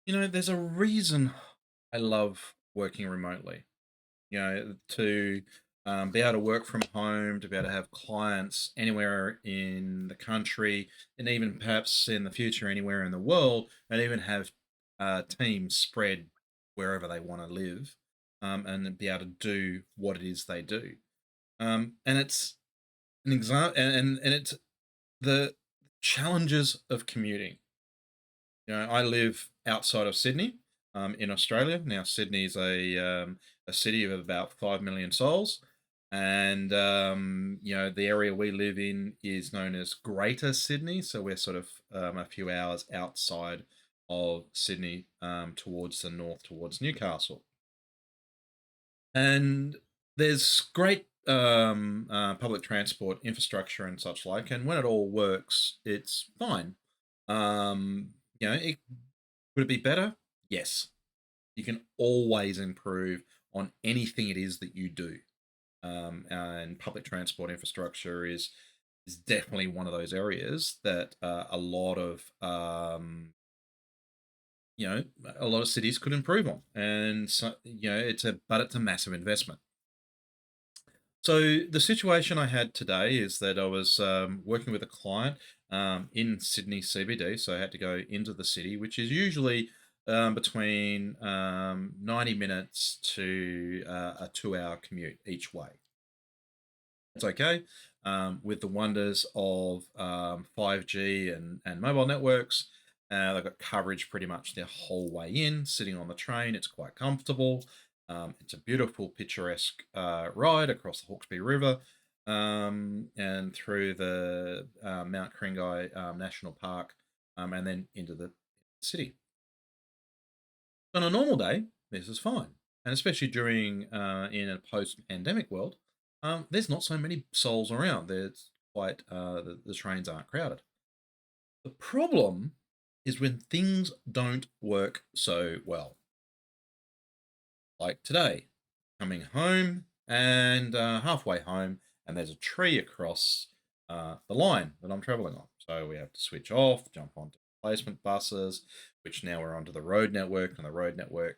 There's a reason I love working remotely. To be able to work from home, to be able to have clients anywhere in the country, and even perhaps in the future anywhere in the world, and even have teams spread wherever they want to live, and then be able to do what it is they do. And it's an example, and it's the challenges of commuting. I live outside of Sydney, in Australia. Now, Sydney is a city of about 5 million souls, and the area we live in is known as Greater Sydney. So we're sort of a few hours outside of Sydney, towards the north, towards Newcastle, and there's great public transport infrastructure and such like. And when it all works, it's fine. It Could it be better? Yes. You can always improve on anything it is that you do. And public transport infrastructure is definitely one of those areas that you know a lot of cities could improve on. And so it's a massive investment. So the situation I had today is that I was working with a client in Sydney CBD, so I had to go into the city, which is usually between 90 minutes to a 2 hour commute each way. It's okay. With the wonders of 5G and mobile networks. They've got coverage pretty much the whole way in. Sitting on the train, it's quite comfortable. It's a beautiful, picturesque ride across the Hawkesbury River, and through the Mount Kringai National Park, and then into the city. On a normal day, this is fine, and especially during in a post-pandemic world, there's not so many souls around. There's quite the trains aren't crowded. The problem is when things don't work so well. Like today, coming home and halfway home, and there's a tree across the line that I'm traveling on. So we have to switch off, jump onto replacement buses, which now we're onto the road network. And the road network,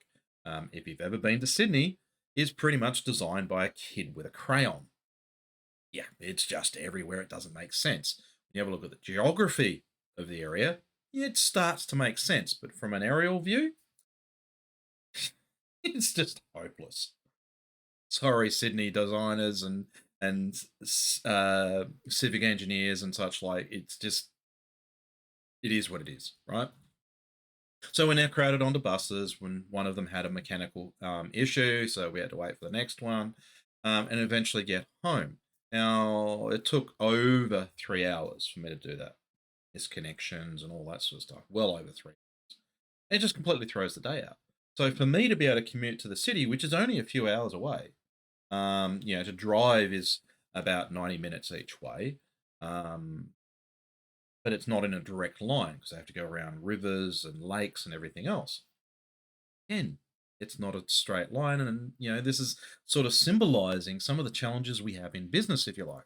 if you've ever been to Sydney, is pretty much designed by a kid with a crayon. Yeah, it's just everywhere. It doesn't make sense. When you have a look at the geography of the area, it starts to make sense. But from an aerial view, it's just hopeless. Sorry, Sydney designers and civic engineers and such like. It is what it is, right? So we're now crowded onto buses when one of them had a mechanical issue, so we had to wait for the next one, and eventually get home. Now it took over 3 hours for me to do that, disconnections and all that sort of stuff. Well over three. It just completely throws the day out. So for me to be able to commute to the city, which is only a few hours away, to drive is about 90 minutes each way. Um, but it's not in a direct line because I have to go around rivers and lakes and everything else. Again, it's not a straight line. And, this is sort of symbolizing some of the challenges we have in business, if you like.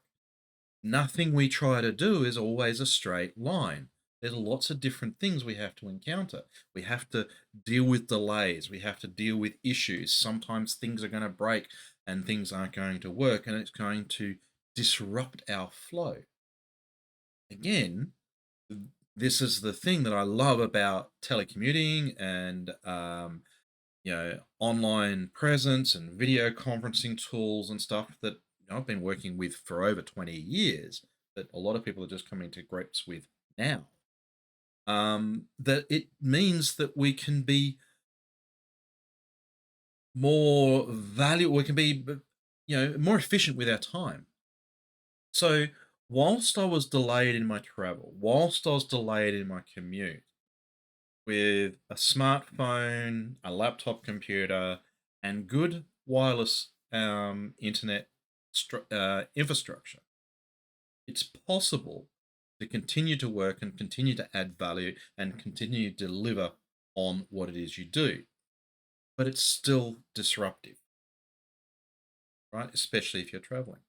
Nothing we try to do is always a straight line. There's lots of different things we have to encounter. We have to deal with delays. We have to deal with issues. Sometimes things are going to break and things aren't going to work, and it's going to disrupt our flow. Again, this is the thing that I love about telecommuting and online presence and video conferencing tools and stuff that I've been working with for over 20 years, that a lot of people are just coming to grips with now. That it means that we can be more valuable, we can be, more efficient with our time. So, whilst I was delayed in my travel, whilst I was delayed in my commute, with a smartphone, a laptop computer, and good wireless internet infrastructure, it's possible to continue to work and continue to add value and continue to deliver on what it is you do. But it's still disruptive, right? Especially if you're traveling.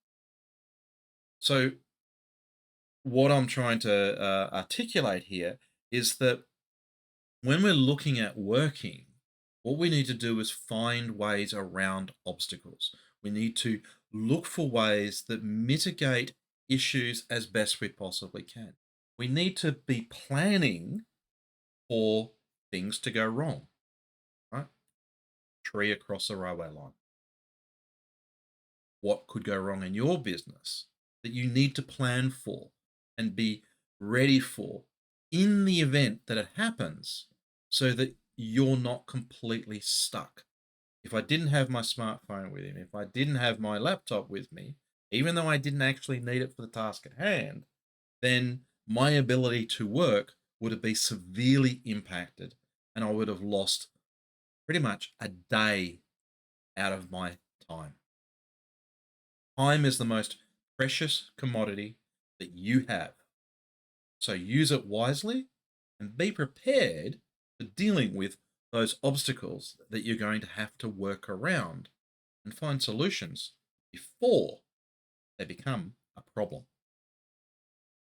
So, what I'm trying to articulate here is that when we're looking at working, what we need to do is find ways around obstacles. We need to look for ways that mitigate issues as best we possibly can. We need to be planning for things to go wrong, right? Tree across a railway line. What could go wrong in your business that you need to plan for and be ready for in the event that it happens so that you're not completely stuck. If I didn't have my smartphone with me, if I didn't have my laptop with me, even though I didn't actually need it for the task at hand, then my ability to work would have been severely impacted and I would have lost pretty much a day out of my time. Time is the most precious commodity that you have. So use it wisely and be prepared for dealing with those obstacles that you're going to have to work around and find solutions before they become a problem.